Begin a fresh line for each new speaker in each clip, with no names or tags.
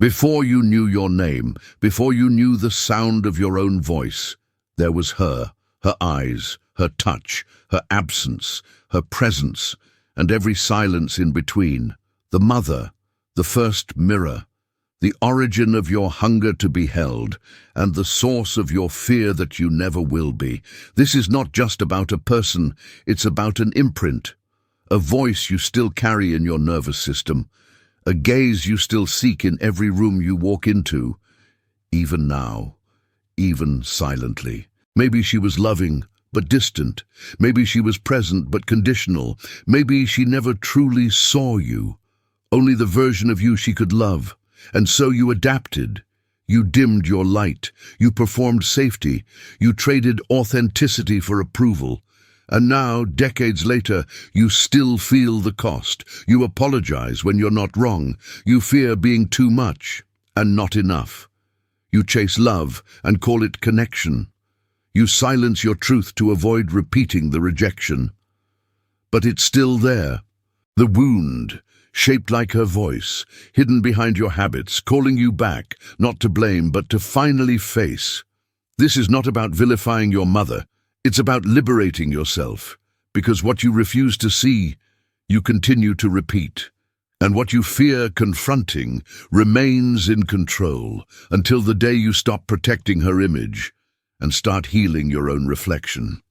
Before you knew your name, before you knew the sound of your own voice, there was her eyes, her touch, her absence, her presence, and every silence in between. The mother, the first mirror, the origin of your hunger to be held, and the source of your fear that you never will be. This is not just about a person, it's about an imprint, a voice you still carry in your nervous system, a gaze you still seek in every room you walk into, even now, even silently. Maybe she was loving, but distant. Maybe she was present, but conditional. Maybe she never truly saw you, only the version of you she could love. And so you adapted. You dimmed your light. You performed safety. You traded authenticity for approval. And now, decades later, you still feel the cost. You apologize when you're not wrong. You fear being too much and not enough. You chase love and call it connection. You silence your truth to avoid repeating the rejection. But it's still there. The wound, shaped like her voice, hidden behind your habits, calling you back, not to blame, but to finally face. This is not about vilifying your mother. It's about liberating yourself, because what you refuse to see, you continue to repeat. And what you fear confronting remains in control until the day you stop protecting her image and start healing your own reflection.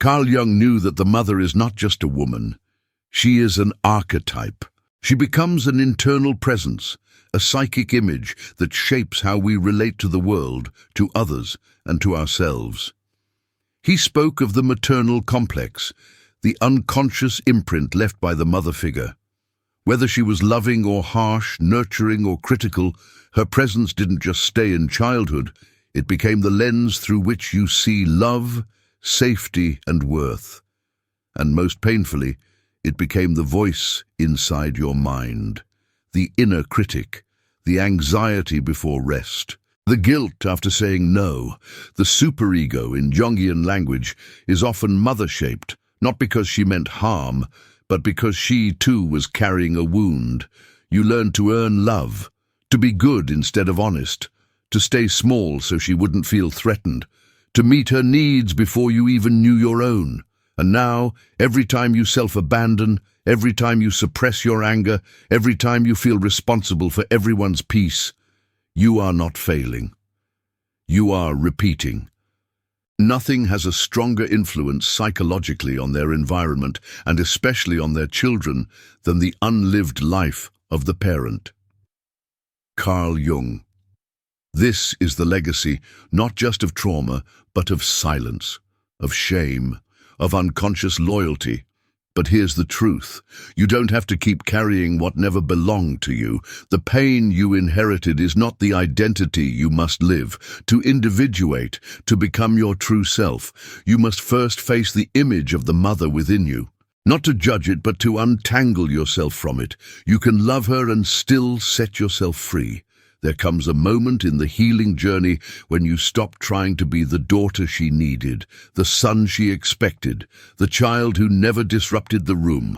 Carl Jung knew that the mother is not just a woman. She is an archetype. She becomes an internal presence, a psychic image that shapes how we relate to the world, to others, and to ourselves. He spoke of the maternal complex, the unconscious imprint left by the mother figure. Whether she was loving or harsh, nurturing or critical, her presence didn't just stay in childhood. It became the lens through which you see love, safety, and worth. And most painfully, it became the voice inside your mind, the inner critic, the anxiety before rest, the guilt after saying no. The superego in Jungian language is often mother-shaped, not because she meant harm, but because she too was carrying a wound. You learned to earn love, to be good instead of honest, to stay small so she wouldn't feel threatened, to meet her needs before you even knew your own. And now, every time you self-abandon, every time you suppress your anger, every time you feel responsible for everyone's peace, you are not failing. You are repeating. Nothing has a stronger influence psychologically on their environment, and especially on their children, than the unlived life of the parent. Carl Jung. This is the legacy, not just of trauma, but of silence, of shame, of unconscious loyalty. But here's the truth. You don't have to keep carrying what never belonged to you. The pain you inherited is not the identity you must live. To individuate, to become your true self, you must first face the image of the mother within you. Not to judge it, but to untangle yourself from it. You can love her and still set yourself free. There comes a moment in the healing journey when you stop trying to be the daughter she needed, the son she expected, the child who never disrupted the room.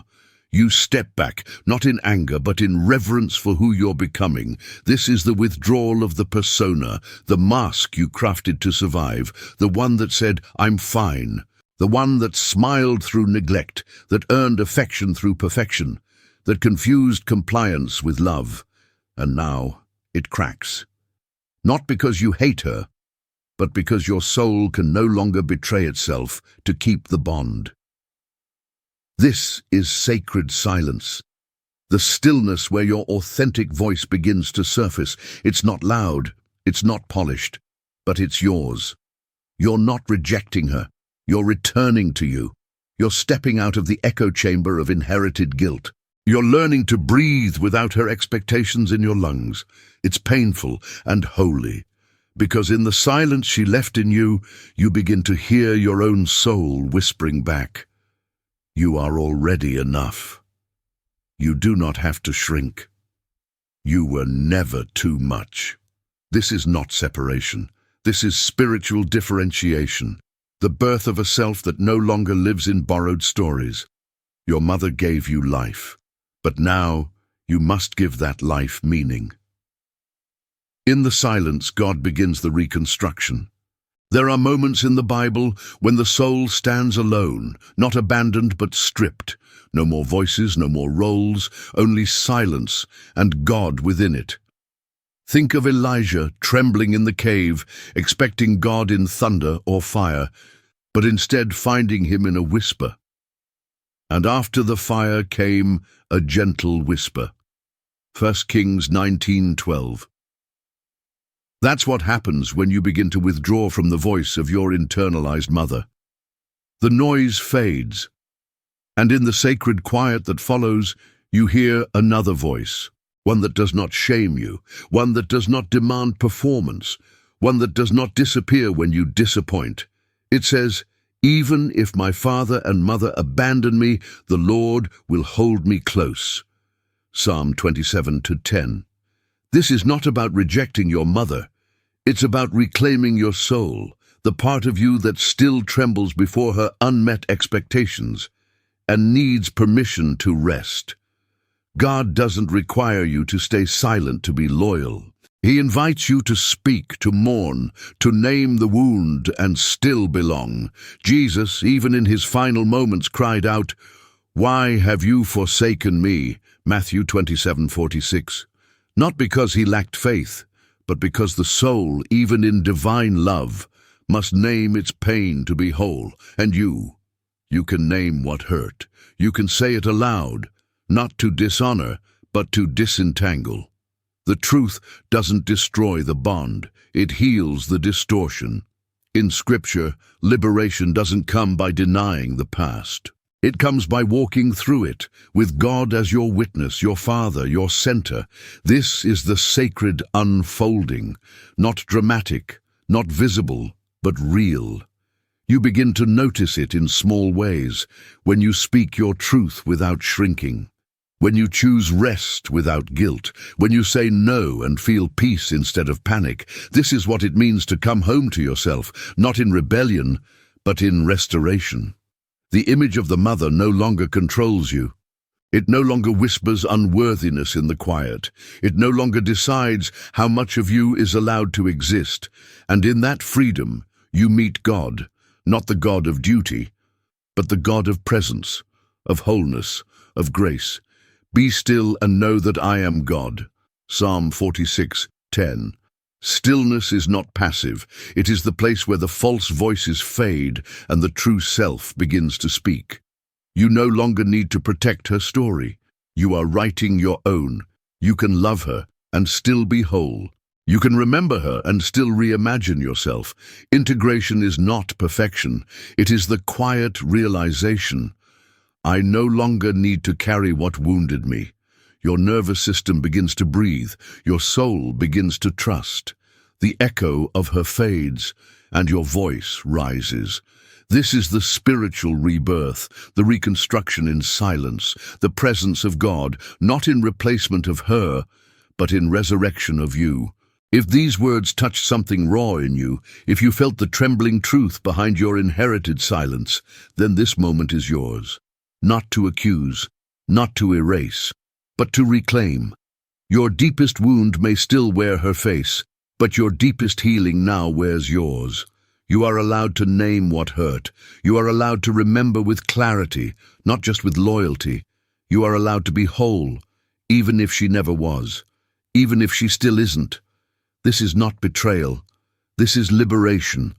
You step back, not in anger, but in reverence for who you're becoming. This is the withdrawal of the persona, the mask you crafted to survive, the one that said, "I'm fine," the one that smiled through neglect, that earned affection through perfection, that confused compliance with love. And now it cracks. Not because you hate her, but because your soul can no longer betray itself to keep the bond. This is sacred silence, the stillness where your authentic voice begins to surface. It's not loud, it's not polished, but it's yours. You're not rejecting her, you're returning to you. You're stepping out of the echo chamber of inherited guilt. You're learning to breathe without her expectations in your lungs. It's painful and holy, because in the silence she left in you, you begin to hear your own soul whispering back, "You are already enough. You do not have to shrink. You were never too much." This is not separation. This is spiritual differentiation, the birth of a self that no longer lives in borrowed stories. Your mother gave you life. But now, you must give that life meaning. In the silence, God begins the reconstruction. There are moments in the Bible when the soul stands alone, not abandoned but stripped. No more voices, no more roles, only silence and God within it. Think of Elijah trembling in the cave, expecting God in thunder or fire, but instead finding him in a whisper. And after the fire came a gentle whisper. 1 Kings 19:12. That's what happens when you begin to withdraw from the voice of your internalized mother. The noise fades, and in the sacred quiet that follows, you hear another voice, one that does not shame you, one that does not demand performance, one that does not disappear when you disappoint. It says, "Even if my father and mother abandon me, the Lord will hold me close." Psalm 27:10. This is not about rejecting your mother. It's about reclaiming your soul, the part of you that still trembles before her unmet expectations and needs permission to rest. God doesn't require you to stay silent to be loyal. He invites you to speak, to mourn, to name the wound and still belong. Jesus, even in his final moments, cried out, "Why have you forsaken me?" Matthew 27:46. Not because he lacked faith, but because the soul, even in divine love, must name its pain to be whole. And you can name what hurt. You can say it aloud, not to dishonor, but to disentangle. The truth doesn't destroy the bond, it heals the distortion. In Scripture, liberation doesn't come by denying the past. It comes by walking through it, with God as your witness, your Father, your center. This is the sacred unfolding, not dramatic, not visible, but real. You begin to notice it in small ways, when you speak your truth without shrinking, when you choose rest without guilt, when you say no and feel peace instead of panic. This is what it means to come home to yourself, not in rebellion, but in restoration. The image of the mother no longer controls you. It no longer whispers unworthiness in the quiet. It no longer decides how much of you is allowed to exist. And in that freedom, you meet God, not the God of duty, but the God of presence, of wholeness, of grace. Be still and know that I am God. Psalm 46:10. Stillness is not passive. It is the place where the false voices fade and the true self begins to speak. You no longer need to protect her story. You are writing your own. You can love her and still be whole. You can remember her and still reimagine yourself. Integration is not perfection. It is the quiet realization. I no longer need to carry what wounded me. Your nervous system begins to breathe. Your soul begins to trust. The echo of her fades, and your voice rises. This is the spiritual rebirth, the reconstruction in silence, the presence of God, not in replacement of her, but in resurrection of you. If these words touched something raw in you, if you felt the trembling truth behind your inherited silence, then this moment is yours. Not to accuse, not to erase, but to reclaim. Your deepest wound may still wear her face, but your deepest healing now wears yours. You are allowed to name what hurt. You are allowed to remember with clarity, not just with loyalty. You are allowed to be whole, even if she never was, even if she still isn't. This is not betrayal. This is liberation.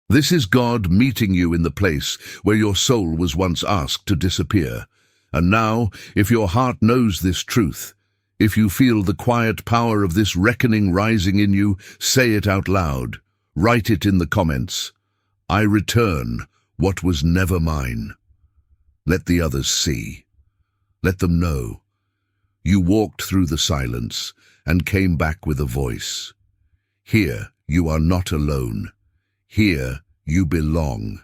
This is God meeting you in the place where your soul was once asked to disappear. And now, if your heart knows this truth, if you feel the quiet power of this reckoning rising in you, say it out loud. Write it in the comments. I return what was never mine. Let the others see. Let them know. You walked through the silence and came back with a voice. Here you are not alone. Here you belong.